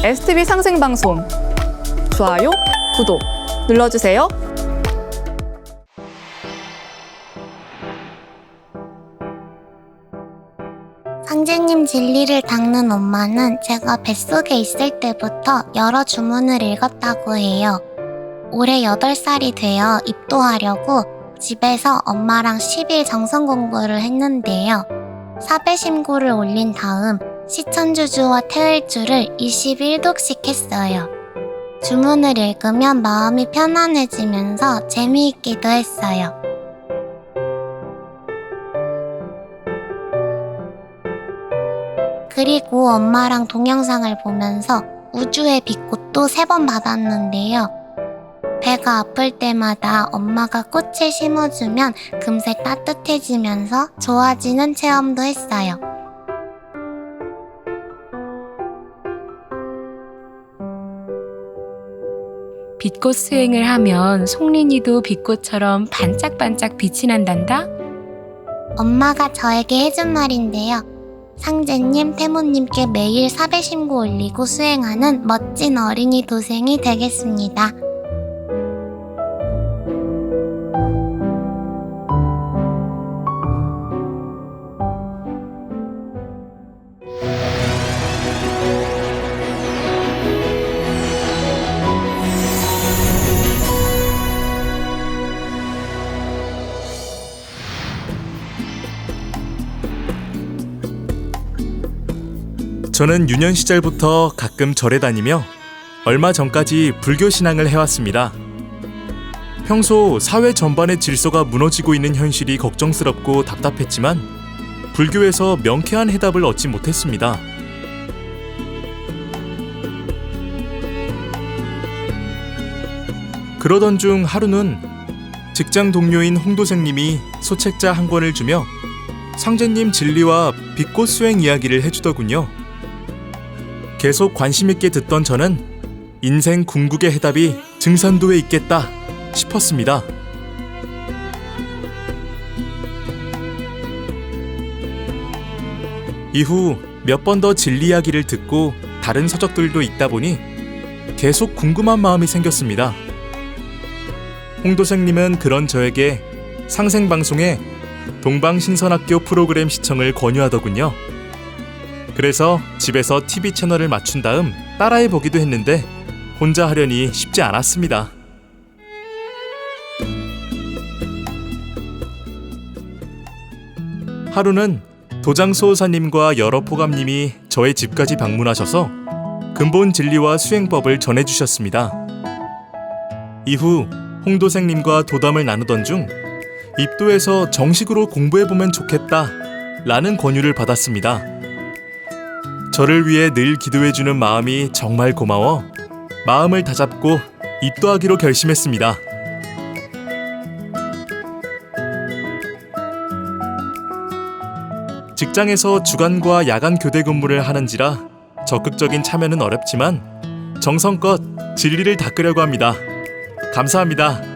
STV 상생방송 좋아요, 구독 눌러주세요. 상제님 진리를 닦는 엄마는 제가 뱃속에 있을 때부터 여러 주문을 읽었다고 해요. 올해 8살이 되어 입도하려고 집에서 엄마랑 10일 정성 공부를 했는데요. 사배심구를 올린 다음 시천주주와 태을주를 21독씩 했어요. 주문을 읽으면 마음이 편안해지면서 재미있기도 했어요. 그리고 엄마랑 동영상을 보면서 우주의 빛꽃도 3번 받았는데요. 배가 아플 때마다 엄마가 꽃을 심어주면 금세 따뜻해지면서 좋아지는 체험도 했어요. 빛꽃 수행을 하면 송린이도 빛꽃처럼 반짝반짝 빛이 난단다? 엄마가 저에게 해준 말인데요. 상제님, 태모님께 매일 사배심구 올리고 수행하는 멋진 어린이 도생이 되겠습니다. 저는 유년 시절부터 가끔 절에 다니며 얼마 전까지 불교 신앙을 해왔습니다. 평소 사회 전반의 질서가 무너지고 있는 현실이 걱정스럽고 답답했지만 불교에서 명쾌한 해답을 얻지 못했습니다. 그러던 중 하루는 직장 동료인 홍도생님이 소책자 한 권을 주며 상제님 진리와 빛꽃 수행 이야기를 해주더군요. 계속 관심있게 듣던 저는 인생 궁극의 해답이 증산도에 있겠다 싶었습니다. 이후 몇 번 더 진리 이야기를 듣고 다른 서적들도 읽다 보니 계속 궁금한 마음이 생겼습니다. 홍도생님은 그런 저에게 상생방송에 동방신선학교 프로그램 시청을 권유하더군요. 그래서 집에서 TV 채널을 맞춘 다음 따라해 보기도 했는데 혼자 하려니 쉽지 않았습니다. 하루는 도장수호사님과 여러 포감님이 저의 집까지 방문하셔서 근본 진리와 수행법을 전해주셨습니다. 이후 홍도생님과 도담을 나누던 중 입도에서 정식으로 공부해보면 좋겠다 라는 권유를 받았습니다. 저를 위해 늘 기도해주는 마음이 정말 고마워 마음을 다잡고 입도하기로 결심했습니다. 직장에서 주간과 야간 교대 근무를 하는지라 적극적인 참여는 어렵지만 정성껏 진리를 닦으려고 합니다. 감사합니다.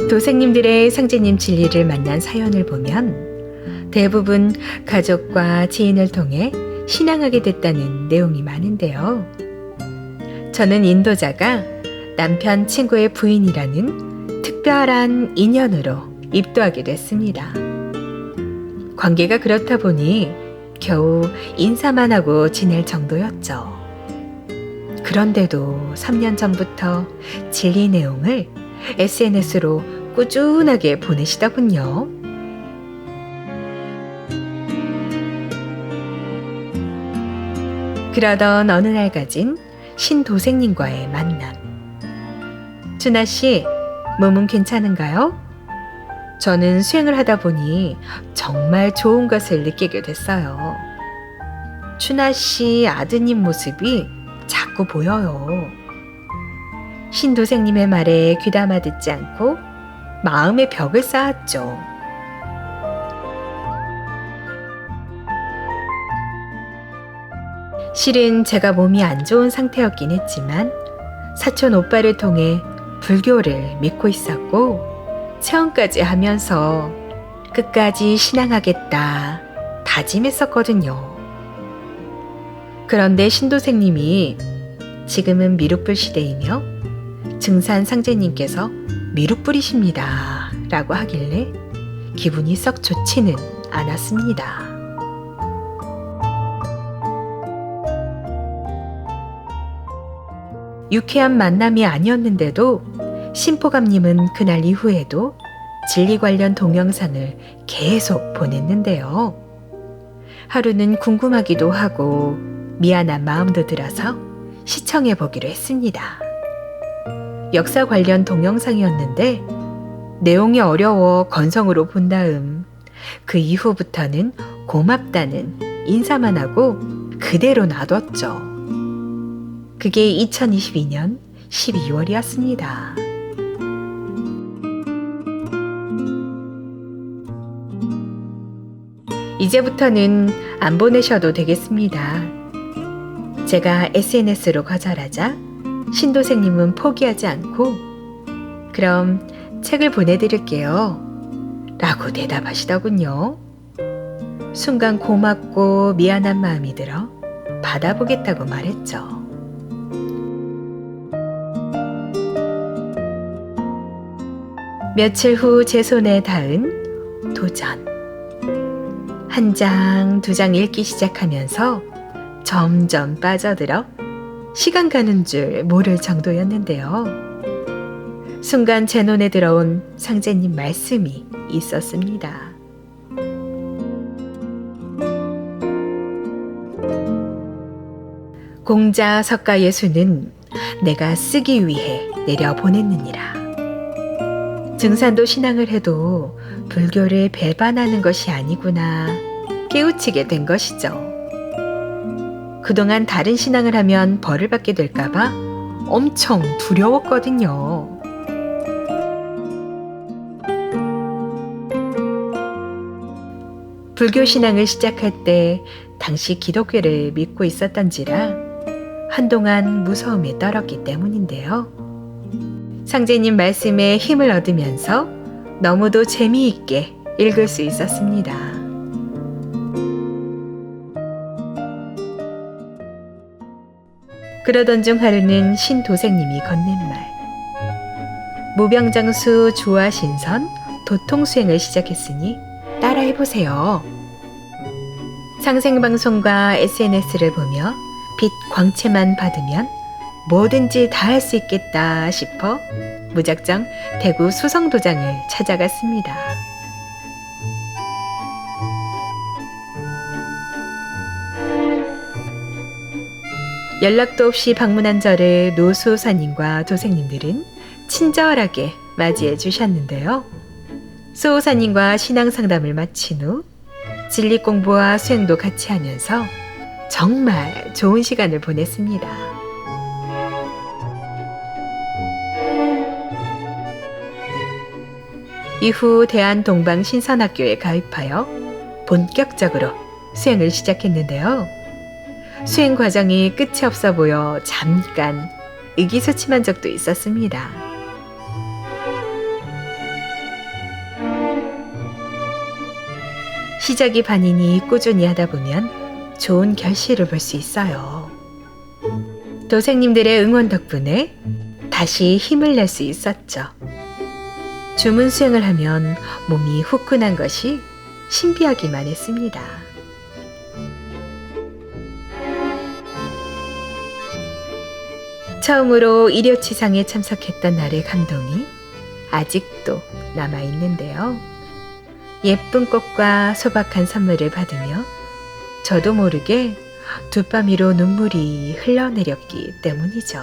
도생님들의 상제님 진리를 만난 사연을 보면 대부분 가족과 지인을 통해 신앙하게 됐다는 내용이 많은데요. 저는 인도자가 남편 친구의 부인이라는 특별한 인연으로 입도하게 됐습니다. 관계가 그렇다 보니 겨우 인사만 하고 지낼 정도였죠. 그런데도 3년 전부터 진리 내용을 SNS로 꾸준하게 보내시더군요. 그러던 어느 날 가진 신도생님과의 만남. 준하씨, 몸은 괜찮은가요? 저는 수행을 하다 보니 정말 좋은 것을 느끼게 됐어요. 준하씨 아드님 모습이 자꾸 보여요. 신도생님의 말에 귀담아 듣지 않고 마음의 벽을 쌓았죠. 실은 제가 몸이 안 좋은 상태였긴 했지만 사촌 오빠를 통해 불교를 믿고 있었고 체험까지 하면서 끝까지 신앙하겠다 다짐했었거든요. 그런데 신도생님이 지금은 미륵불 시대이며 증산 상제님께서 미륵불이십니다 라고 하길래 기분이 썩 좋지는 않았습니다. 유쾌한 만남이 아니었는데도 신포감님은 그날 이후에도 진리 관련 동영상을 계속 보냈는데요. 하루는 궁금하기도 하고 미안한 마음도 들어서 시청해 보기로 했습니다. 역사 관련 동영상이었는데 내용이 어려워 건성으로 본 다음 그 이후부터는 고맙다는 인사만 하고 그대로 놔뒀죠. 그게 2022년 12월이었습니다. 이제부터는 안 보내셔도 되겠습니다. 제가 SNS로 거절하자 신도생님은 포기하지 않고 그럼 책을 보내드릴게요 라고 대답하시더군요. 순간 고맙고 미안한 마음이 들어 받아보겠다고 말했죠. 며칠 후 제 손에 닿은 도전. 한 장, 두 장 읽기 시작하면서 점점 빠져들어 시간 가는 줄 모를 정도였는데요. 순간 제 눈에 들어온 상제님 말씀이 있었습니다. 공자 석가 예수는 내가 쓰기 위해 내려보냈느니라. 증산도 신앙을 해도 불교를 배반하는 것이 아니구나 깨우치게 된 것이죠. 그동안 다른 신앙을 하면 벌을 받게 될까봐 엄청 두려웠거든요. 불교 신앙을 시작할 때 당시 기독교를 믿고 있었던지라 한동안 무서움에 떨었기 때문인데요. 상제님 말씀에 힘을 얻으면서 너무도 재미있게 읽을 수 있었습니다. 그러던 중 하루는 신도생님이 건넨 말. 무병장수 주화신선 도통수행을 시작했으니 따라해보세요. 상생방송과 SNS를 보며 빛 광채만 받으면 뭐든지 다 할 수 있겠다 싶어 무작정 대구 수성도장을 찾아갔습니다. 연락도 없이 방문한 저를 노수호사님과 도생님들은 친절하게 맞이해 주셨는데요. 수호사님과 신앙상담을 마친 후 진리 공부와 수행도 같이 하면서 정말 좋은 시간을 보냈습니다. 이후 대한동방신선학교에 가입하여 본격적으로 수행을 시작했는데요. 수행 과정이 끝이 없어 보여 잠깐 의기소침한 적도 있었습니다. 시작이 반이니 꾸준히 하다 보면 좋은 결실을 볼 수 있어요. 도생님들의 응원 덕분에 다시 힘을 낼 수 있었죠. 주문 수행을 하면 몸이 후끈한 것이 신비하기만 했습니다. 처음으로 일요치상에 참석했던 날의 감동이 아직도 남아있는데요. 예쁜 꽃과 소박한 선물을 받으며 저도 모르게 두 뺨 위로 눈물이 흘러내렸기 때문이죠.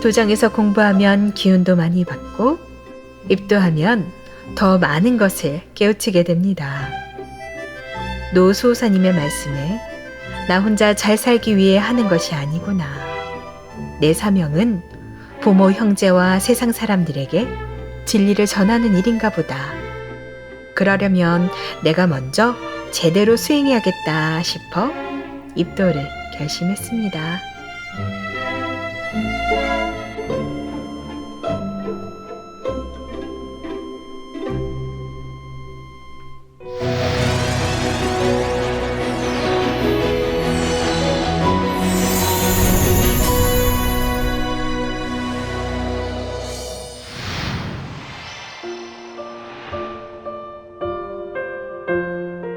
도장에서 공부하면 기운도 많이 받고 입도하면 더 많은 것을 깨우치게 됩니다. 노수호사님의 말씀에 나 혼자 잘 살기 위해 하는 것이 아니구나. 내 사명은 부모, 형제와 세상 사람들에게 진리를 전하는 일인가 보다. 그러려면 내가 먼저 제대로 수행해야겠다 싶어 입도를 결심했습니다.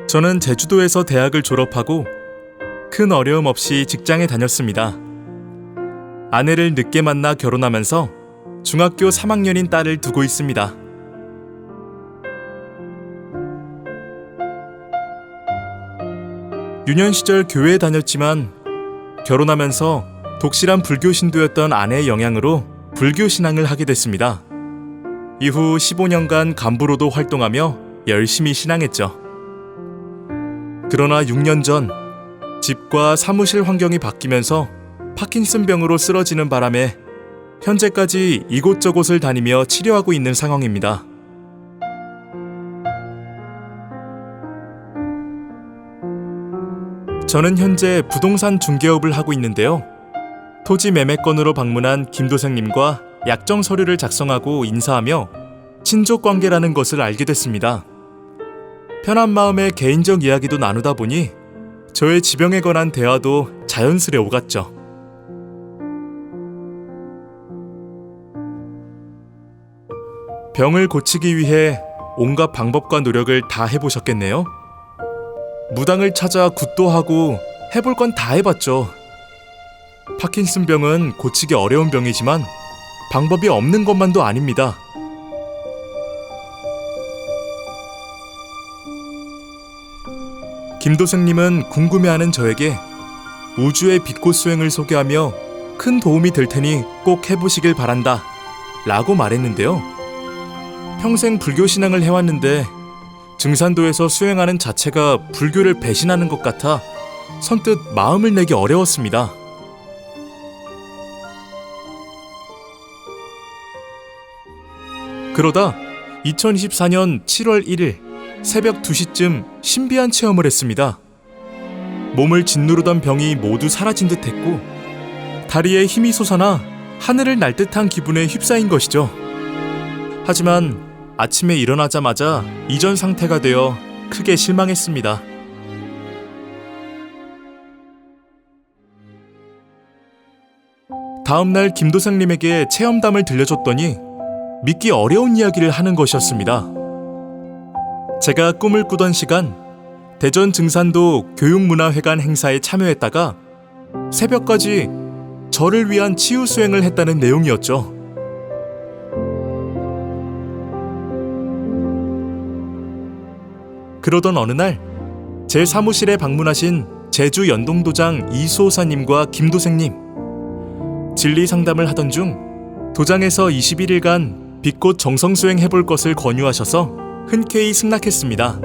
저는 제주도에서 대학을 졸업하고 큰 어려움 없이 직장에 다녔습니다. 아내를 늦게 만나 결혼하면서 중학교 3학년인 딸을 두고 있습니다. 유년 시절 교회에 다녔지만 결혼하면서 독실한 불교 신도였던 아내의 영향으로 불교 신앙을 하게 됐습니다. 이후 15년간 간부로도 활동하며 열심히 신앙했죠. 그러나 6년 전 집과 사무실 환경이 바뀌면서 파킨슨병으로 쓰러지는 바람에 현재까지 이곳저곳을 다니며 치료하고 있는 상황입니다. 저는 현재 부동산 중개업을 하고 있는데요. 토지 매매건으로 방문한 김도생님과 약정 서류를 작성하고 인사하며 친족 관계라는 것을 알게 됐습니다. 편한 마음에 개인적 이야기도 나누다 보니 저의 지병에 관한 대화도 자연스레 오갔죠. 병을 고치기 위해 온갖 방법과 노력을 다 해보셨겠네요. 무당을 찾아 굿도 하고 해볼 건 다 해봤죠. 파킨슨병은 고치기 어려운 병이지만 방법이 없는 것만도 아닙니다. 김도생님은 궁금해하는 저에게 우주의 빛꽃 수행을 소개하며 큰 도움이 될 테니 꼭 해보시길 바란다 라고 말했는데요. 평생 불교 신앙을 해왔는데 증산도에서 수행하는 자체가 불교를 배신하는 것 같아 선뜻 마음을 내기 어려웠습니다. 그러다 2024년 7월 1일 새벽 2시쯤 신비한 체험을 했습니다. 몸을 짓누르던 병이 모두 사라진 듯 했고 다리에 힘이 솟아나 하늘을 날 듯한 기분에 휩싸인 것이죠. 하지만 아침에 일어나자마자 이전 상태가 되어 크게 실망했습니다. 다음날 김도생님에게 체험담을 들려줬더니 믿기 어려운 이야기를 하는 것이었습니다. 제가 꿈을 꾸던 시간 대전 증산도 교육문화회관 행사에 참여했다가 새벽까지 저를 위한 치유 수행을 했다는 내용이었죠. 그러던 어느 날 제 사무실에 방문하신 제주 연동도장 이수호사님과 김도생님, 진리 상담을 하던 중 도장에서 21일간 빛꽃 정성수행 해볼 것을 권유하셔서 흔쾌히 승낙했습니다.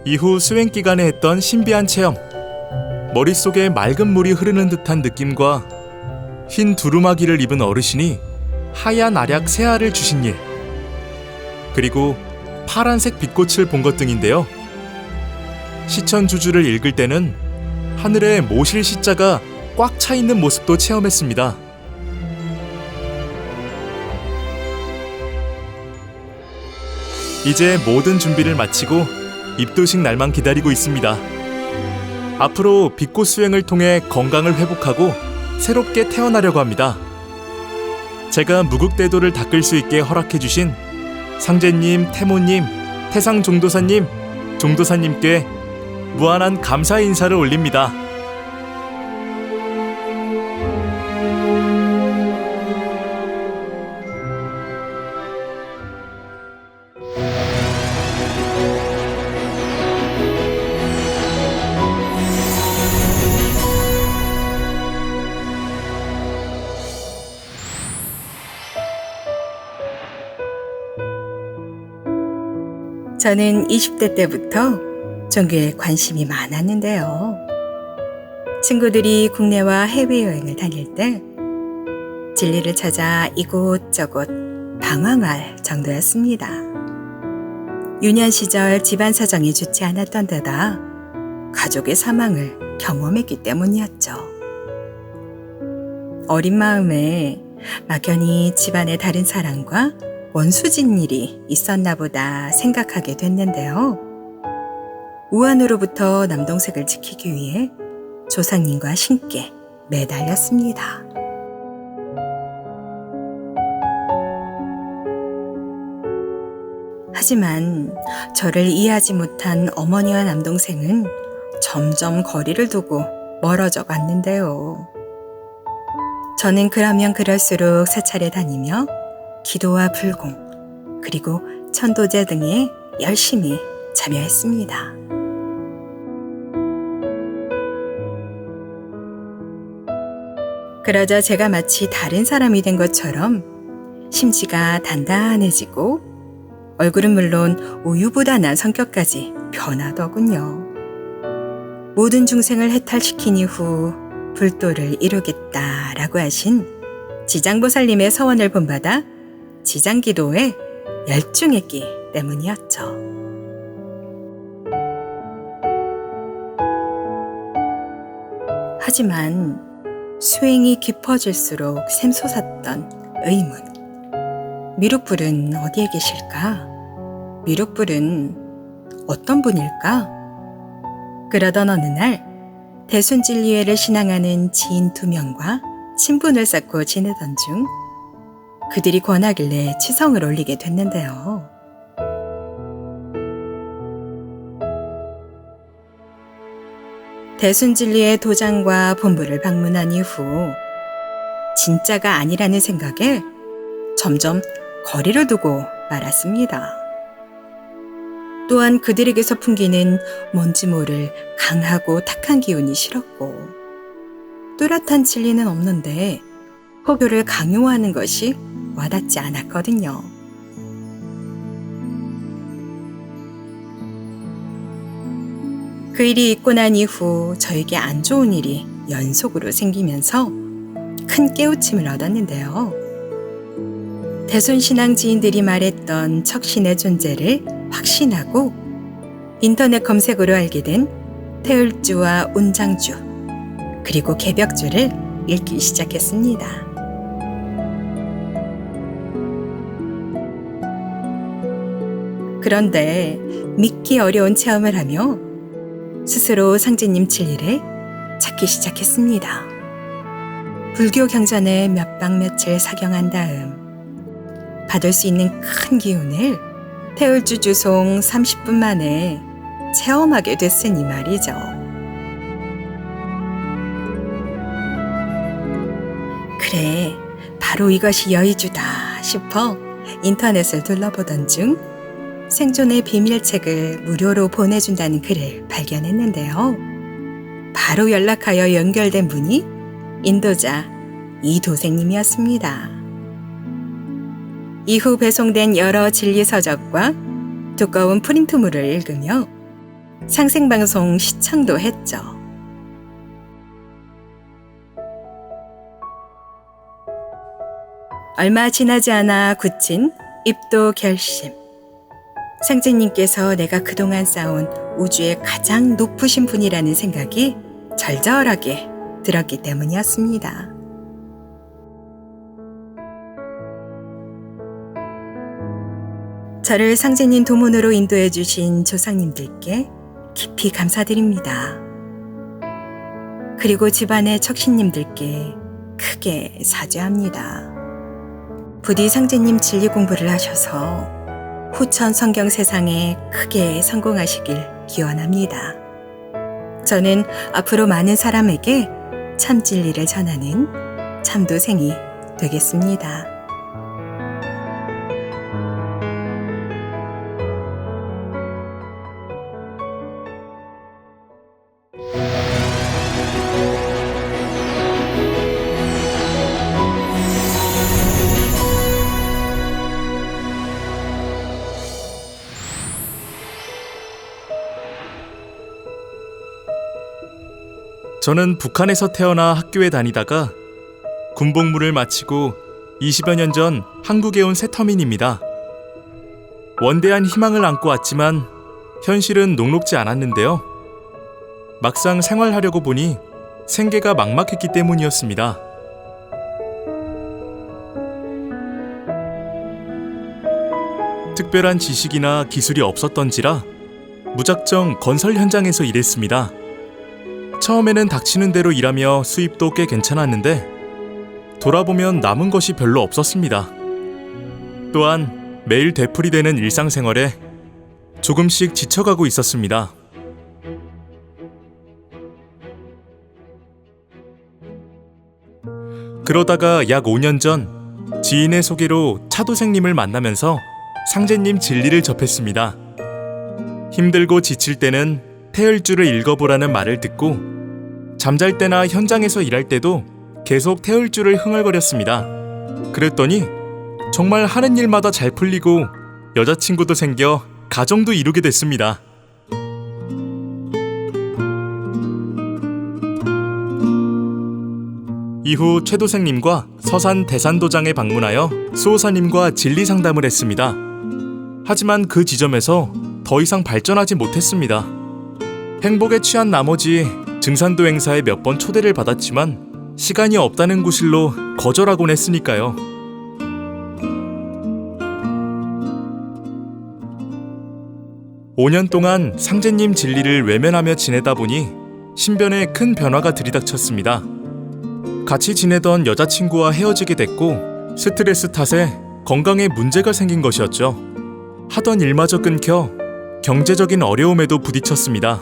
이후 수행 기간에 했던 신비한 체험, 머릿속에 맑은 물이 흐르는 듯한 느낌과 흰 두루마기를 입은 어르신이 하얀 알약 세 알을 주신 일, 그리고 파란색 빛꽃을 본 것 등인데요. 시천주주를 읽을 때는 하늘에 모실 시자가 꽉 차 있는 모습도 체험했습니다. 이제 모든 준비를 마치고 입도식 날만 기다리고 있습니다. 앞으로 빛꽃 수행을 통해 건강을 회복하고 새롭게 태어나려고 합니다. 제가 무국대도를 닦을 수 있게 허락해주신 상제님, 태모님, 태상종도사님, 종도사님께 무한한 감사 인사를 올립니다. 저는 20대 때부터 종교에 관심이 많았는데요. 친구들이 국내와 해외여행을 다닐 때 진리를 찾아 이곳저곳 방황할 정도였습니다. 유년 시절 집안 사정이 좋지 않았던 데다 가족의 사망을 경험했기 때문이었죠. 어린 마음에 막연히 집안의 다른 사람과 원수진 일이 있었나 보다 생각하게 됐는데요. 우환으로부터 남동생을 지키기 위해 조상님과 신께 매달렸습니다. 하지만 저를 이해하지 못한 어머니와 남동생은 점점 거리를 두고 멀어져 갔는데요. 저는 그러면 그럴수록 사찰에 다니며 기도와 불공, 그리고 천도제 등에 열심히 참여했습니다. 그러자 제가 마치 다른 사람이 된 것처럼 심지가 단단해지고 얼굴은 물론 우유보다 난 성격까지 변하더군요. 모든 중생을 해탈시킨 이후 불도를 이루겠다라고 하신 지장보살님의 서원을 본받아 지장기도에 열중했기 때문이었죠. 하지만 수행이 깊어질수록 샘솟았던 의문. 미륵불은 어디에 계실까? 미륵불은 어떤 분일까? 그러던 어느 날 대순진리회를 신앙하는 지인 2명과 친분을 쌓고 지내던 중 그들이 권하길래 치성을 올리게 됐는데요. 대순진리의 도장과 본부를 방문한 이후 진짜가 아니라는 생각에 점점 거리를 두고 말았습니다. 또한 그들에게서 풍기는 뭔지 모를 강하고 탁한 기운이 싫었고 뚜렷한 진리는 없는데 포교를 강요하는 것이 와닿지 않았거든요. 그 일이 있고 난 이후 저에게 안 좋은 일이 연속으로 생기면서 큰 깨우침을 얻었는데요. 대순신앙 지인들이 말했던 척신의 존재를 확신하고 인터넷 검색으로 알게 된 태을주와 운장주 그리고 개벽주를 읽기 시작했습니다. 그런데 믿기 어려운 체험을 하며 스스로 상제님 진리를 찾기 시작했습니다. 불교 경전에 몇 방 며칠 사경한 다음 받을 수 있는 큰 기운을 태을주 주송 30분 만에 체험하게 됐으니 말이죠. 그래, 바로 이것이 여의주다 싶어 인터넷을 둘러보던 중 생존의 비밀책을 무료로 보내준다는 글을 발견했는데요. 바로 연락하여 연결된 분이 인도자 이도생님이었습니다. 이후 배송된 여러 진리서적과 두꺼운 프린트물을 읽으며 상생방송 시청도 했죠. 얼마 지나지 않아 굳힌 입도 결심. 상제님께서 내가 그동안 쌓아온 우주의 가장 높으신 분이라는 생각이 절절하게 들었기 때문이었습니다. 저를 상제님 도문으로 인도해 주신 조상님들께 깊이 감사드립니다. 그리고 집안의 척신님들께 크게 사죄합니다. 부디 상제님 진리 공부를 하셔서 후천 성경 세상에 크게 성공하시길 기원합니다. 저는 앞으로 많은 사람에게 참 진리를 전하는 참도생이 되겠습니다. 저는 북한에서 태어나 학교에 다니다가 군복무를 마치고 20여 년 전 한국에 온 새터민입니다. 원대한 희망을 안고 왔지만 현실은 녹록지 않았는데요. 막상 생활하려고 보니 생계가 막막했기 때문이었습니다. 특별한 지식이나 기술이 없었던지라 무작정 건설 현장에서 일했습니다. 처음에는 닥치는 대로 일하며 수입도 꽤 괜찮았는데 돌아보면 남은 것이 별로 없었습니다. 또한 매일 되풀이되는 일상생활에 조금씩 지쳐가고 있었습니다. 그러다가 약 5년 전 지인의 소개로 차도생님을 만나면서 상제님 진리를 접했습니다. 힘들고 지칠 때는 태을주를 읽어보라는 말을 듣고 잠잘 때나 현장에서 일할 때도 계속 태을주를 흥얼거렸습니다. 그랬더니 정말 하는 일마다 잘 풀리고 여자친구도 생겨 가정도 이루게 됐습니다. 이후 최도생님과 서산 대산도장에 방문하여 수호사님과 진리 상담을 했습니다. 하지만 그 지점에서 더 이상 발전하지 못했습니다. 행복에 취한 나머지 증산도 행사에 몇 번 초대를 받았지만 시간이 없다는 구실로 거절하곤 했으니까요. (5년) 동안 상제님 진리를 외면하며 지내다 보니 신변에 큰 변화가 들이닥쳤습니다. 같이 지내던 여자친구와 헤어지게 됐고 스트레스 탓에 건강에 문제가 생긴 것이었죠. 하던 일마저 끊겨 경제적인 어려움에도 부딪혔습니다.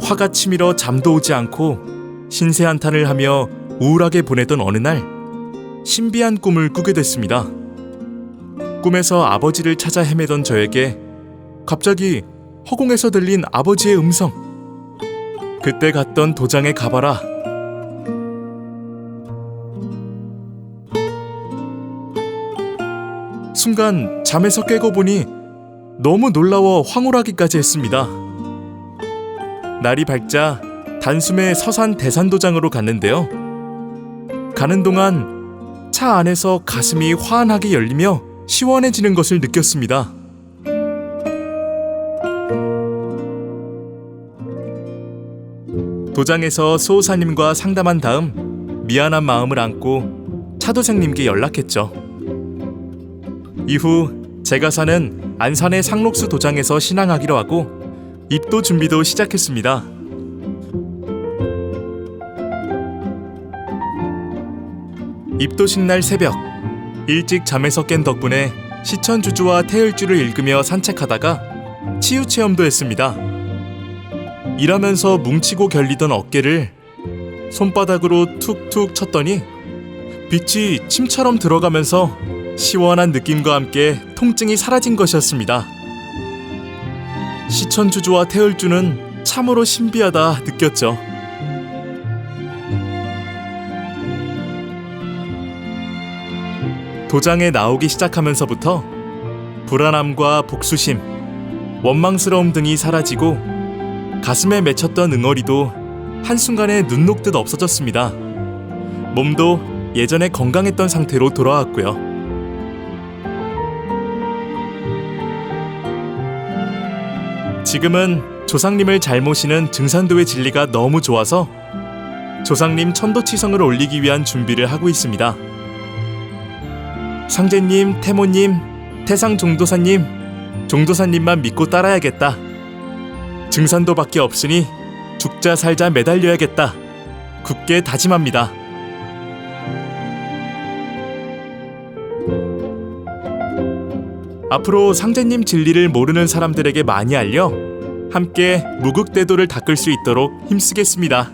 화가 치밀어 잠도 오지 않고 신세한탄을 하며 우울하게 보내던 어느 날 신비한 꿈을 꾸게 됐습니다. 꿈에서 아버지를 찾아 헤매던 저에게 갑자기 허공에서 들린 아버지의 음성. 그때 갔던 도장에 가봐라. 순간 잠에서 깨고 보니 너무 놀라워 황홀하기까지 했습니다. 날이 밝자 단숨에 서산 대산도장으로 갔는데요. 가는 동안 차 안에서 가슴이 환하게 열리며 시원해지는 것을 느꼈습니다. 도장에서 수호사님과 상담한 다음 미안한 마음을 안고 차도생님께 연락했죠. 이후 제가 사는 안산의 상록수 도장에서 신앙하기로 하고 입도 준비도 시작했습니다. 입도식 날 새벽, 일찍 잠에서 깬 덕분에 시천주주와 태을주를 읽으며 산책하다가 치유체험도 했습니다. 일하면서 뭉치고 결리던 어깨를 손바닥으로 툭툭 쳤더니 빛이 침처럼 들어가면서 시원한 느낌과 함께 통증이 사라진 것이었습니다. 시천주주와 태을주는 참으로 신비하다 느꼈죠. 도장에 나오기 시작하면서부터 불안함과 복수심, 원망스러움 등이 사라지고 가슴에 맺혔던 응어리도 한순간에 눈 녹듯 없어졌습니다. 몸도 예전에 건강했던 상태로 돌아왔고요. 지금은 조상님을 잘 모시는 증산도의 진리가 너무 좋아서 조상님 천도치성을 올리기 위한 준비를 하고 있습니다. 상제님, 태모님, 태상 종도사님, 종도사님만 믿고 따라야겠다. 증산도밖에 없으니 죽자 살자 매달려야겠다. 굳게 다짐합니다. 앞으로 상제님 진리를 모르는 사람들에게 많이 알려 함께 무극대도를 닦을 수 있도록 힘쓰겠습니다.